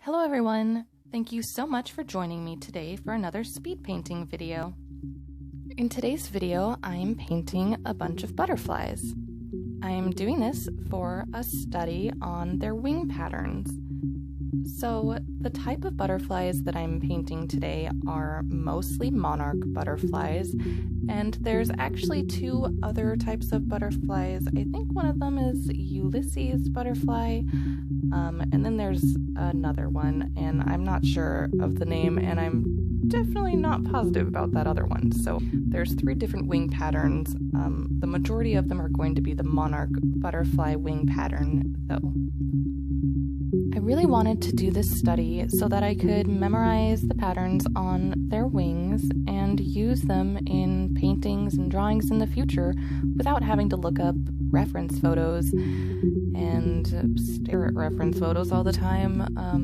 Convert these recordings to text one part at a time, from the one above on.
Hello everyone! Thank you so much for joining me today for another speed painting video. In today's video, I'm painting a bunch of butterflies. I'm doing this for a study on their wing patterns. So the type of butterflies that I'm painting today are mostly monarch butterflies, and there's actually two other types of butterflies. I think one of them is Ulysses butterfly, and then there's another one, and I'm not sure of the name, and I'm definitely not positive about that other one. So there's three different wing patterns. The majority of them are going to be the monarch butterfly wing pattern, though. I really wanted to do this study so that I could memorize the patterns on their wings and use them in paintings and drawings in the future without having to look up reference photos and stare at reference photos all the time.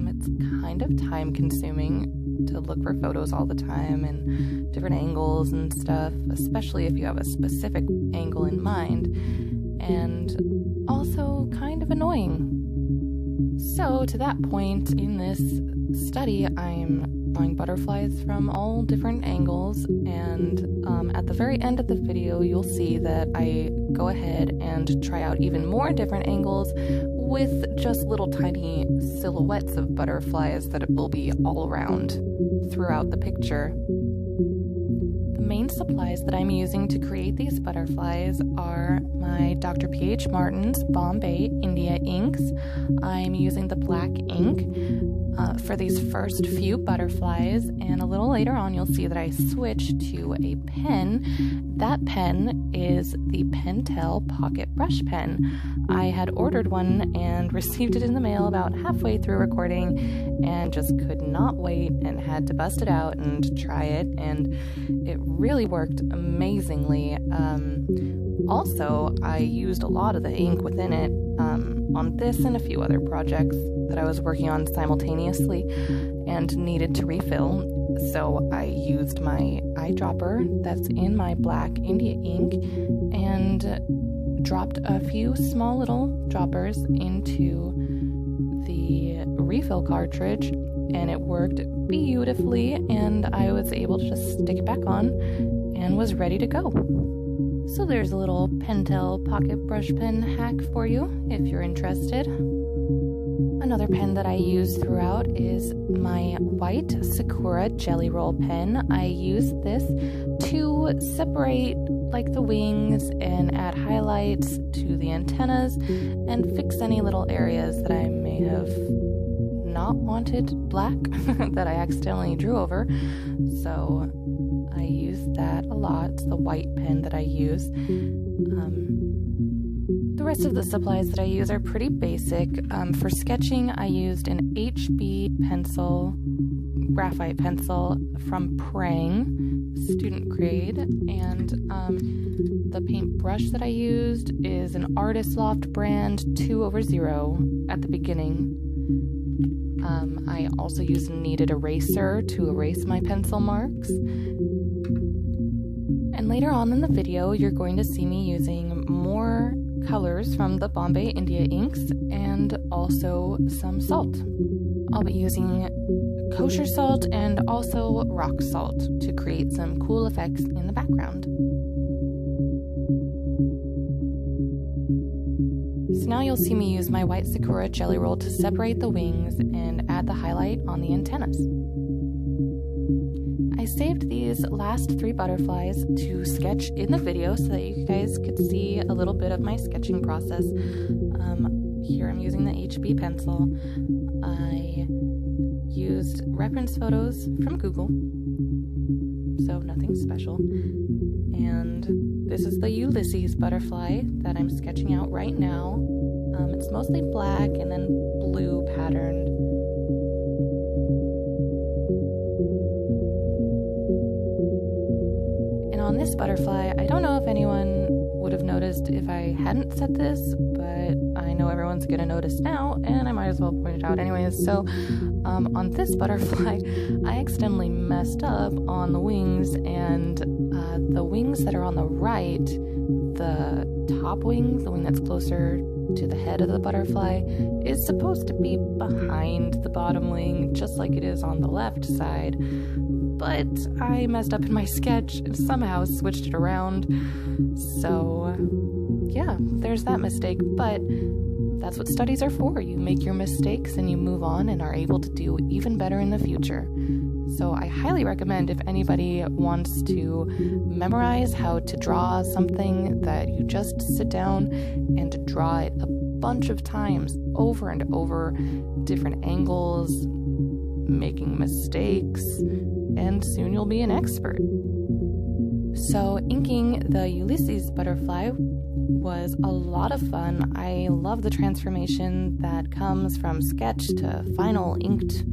It's kind of time consuming to look for photos all the time and different angles and stuff, especially if you have a specific angle in mind, and also kind of annoying. So to that point in this study, I'm drawing butterflies from all different angles, and at the very end of the video you'll see that I go ahead and try out even more different angles with just little tiny silhouettes of butterflies that will be all around throughout the picture. The main supplies that I'm using to create these butterflies are my Dr. P.H. Martin's Bombay India inks. I'm using the black ink for these first few butterflies, and a little later on you'll see that I switch to a pen. That pen is the Pentel pocket brush pen. I had ordered one and received it in the mail about halfway through recording and just could not wait and had to bust it out and try it, and it really worked amazingly. Also, I used a lot of the ink within it on this and a few other projects that I was working on simultaneously and needed to refill. So I used my eyedropper that's in my black India ink and dropped a few small little droppers into the refill cartridge, and it worked beautifully, and I was able to just stick it back on and was ready to go. So there's a little Pentel pocket brush pen hack for you if you're interested. Another pen that I use throughout is my white Sakura Jelly Roll pen. I use this to separate like the wings and add highlights to the antennas and fix any little areas that I may have not wanted black that I accidentally drew over. So I use that a lot. It's the white pen that I use. The rest of the supplies that I use are pretty basic. For sketching, I used an HB pencil, graphite pencil from Prang, student grade, and the paintbrush that I used is an Artist Loft brand 2/0 at the beginning. I also used a Kneaded eraser to erase my pencil marks. And later on in the video, you're going to see me using more colors from the Bombay India inks and also some salt. I'll be using kosher salt and also rock salt to create some cool effects in the background. So now you'll see me use my white Sakura Jelly Roll to separate the wings and add the highlight on the antennas. I saved these last three butterflies to sketch in the video so that you guys could see a little bit of my sketching process. Here I'm using the HB pencil. I used reference photos from Google, so nothing special. And this is the Ulysses butterfly that I'm sketching out right now. It's mostly black and then blue patterned. And on this butterfly, I don't know if anyone would have noticed if I hadn't said this, but I know everyone's gonna notice now, and I might as well point it out anyways. So on this butterfly, I accidentally messed up on the wings, and the wings that are on the right, the top wing, the wing that's closer to the head of the butterfly is supposed to be behind the bottom wing, just like it is on the left side. But I messed up in my sketch and somehow switched it around. So, yeah, there's that mistake. But that's what studies are for. You make your mistakes and you move on and are able to do even better in the future. So I highly recommend, if anybody wants to memorize how to draw something, that you just sit down and draw it a bunch of times over and over, different angles, making mistakes, and soon you'll be an expert. So inking the Ulysses butterfly was a lot of fun. I love the transformation that comes from sketch to final inked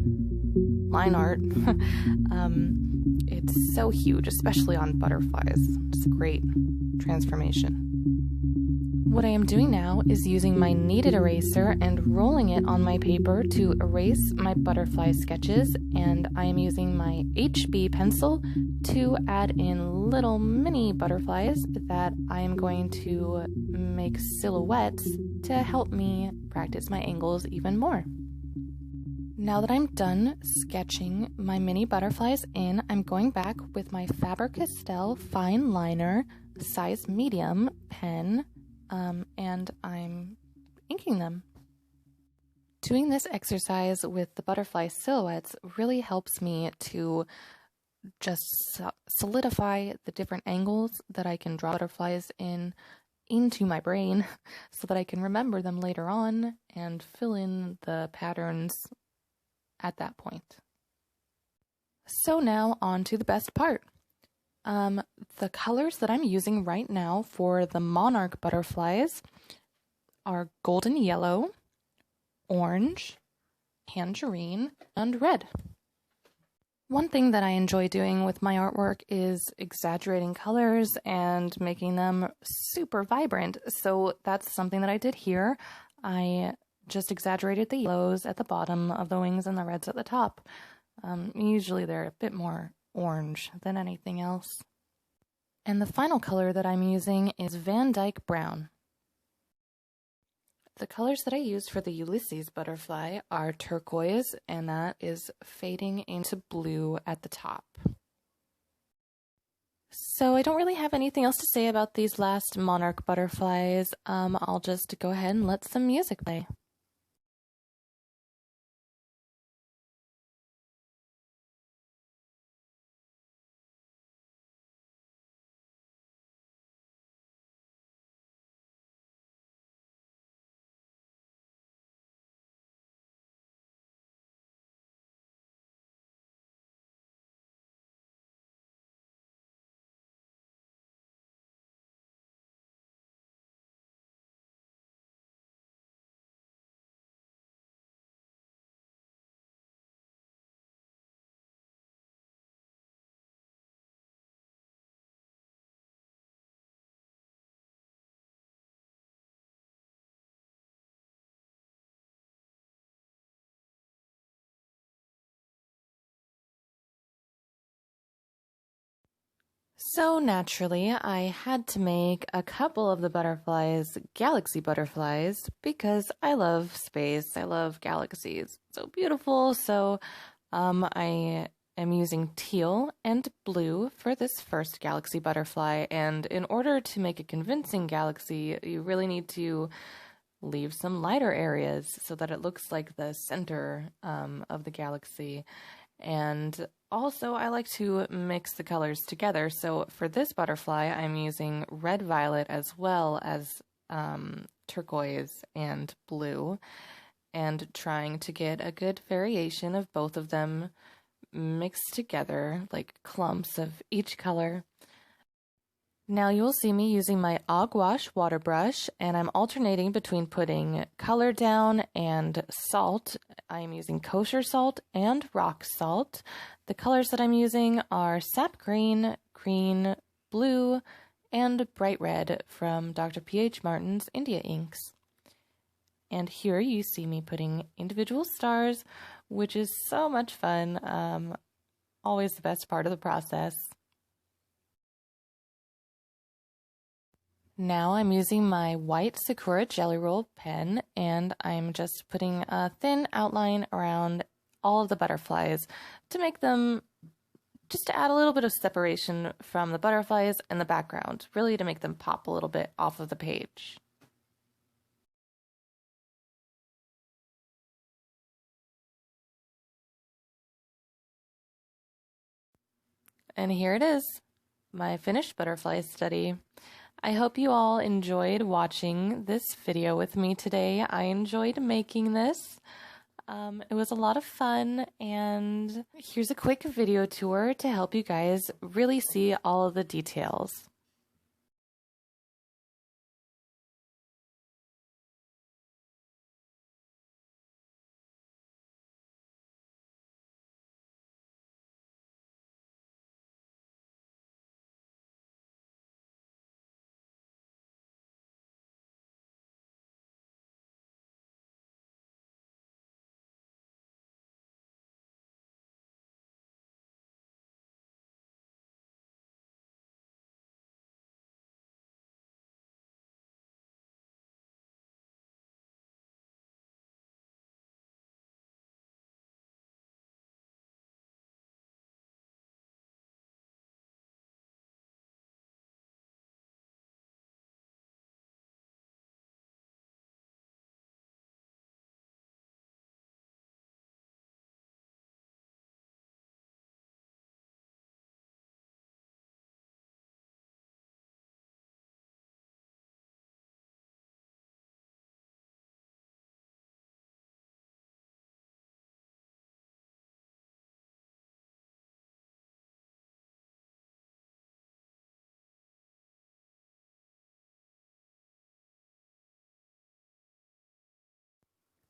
line art. It's so huge, especially on butterflies. It's a great transformation. What I am doing now is using my kneaded eraser and rolling it on my paper to erase my butterfly sketches, and I am using my HB pencil to add in little mini butterflies that I am going to make silhouettes to help me practice my angles even more. Now that I'm done sketching my mini butterflies in, I'm going back with my Faber-Castell fine liner size medium pen, and I'm inking them. Doing this exercise with the butterfly silhouettes really helps me to just solidify the different angles that I can draw butterflies into my brain so that I can remember them later on and fill in the patterns at that point. So now on to the best part. The colors that I'm using right now for the monarch butterflies are golden yellow, orange, tangerine, and red. One thing that I enjoy doing with my artwork is exaggerating colors and making them super vibrant. So that's something that I did here. I just exaggerated the yellows at the bottom of the wings and the reds at the top. Usually they're a bit more orange than anything else. And the final color that I'm using is Van Dyke Brown. The colors that I used for the Ulysses butterfly are turquoise, and that is fading into blue at the top. So I don't really have anything else to say about these last monarch butterflies. I'll just go ahead and let some music play. So naturally, I had to make a couple of the butterflies galaxy butterflies because I love space. I love galaxies. So beautiful. So I am using teal and blue for this first galaxy butterfly. And in order to make a convincing galaxy, you really need to leave some lighter areas so that it looks like the center of the galaxy. And also, I like to mix the colors together. So for this butterfly, I'm using red violet as well as turquoise and blue, and trying to get a good variation of both of them mixed together, like clumps of each color. Now you'll see me using my Aquash water brush, and I'm alternating between putting color down and salt. I'm using kosher salt and rock salt. The colors that I'm using are sap green, green, blue, and bright red from Dr. P.H. Martin's India inks. And here you see me putting individual stars, which is so much fun. Always the best part of the process. Now I'm using my white Sakura Jelly Roll pen, and I'm just putting a thin outline around all of the butterflies to make them, just to add a little bit of separation from the butterflies and the background, really to make them pop a little bit off of the page. And here it is, my finished butterfly study. I hope you all enjoyed watching this video with me today. I enjoyed making this. It was a lot of fun, and here's a quick video tour to help you guys really see all of the details.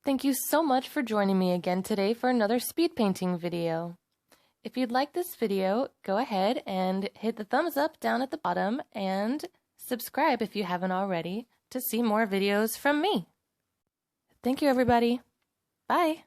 Thank you so much for joining me again today for another speed painting video. If you'd like this video, go ahead and hit the thumbs up down at the bottom and subscribe if you haven't already to see more videos from me. Thank you, everybody. Bye.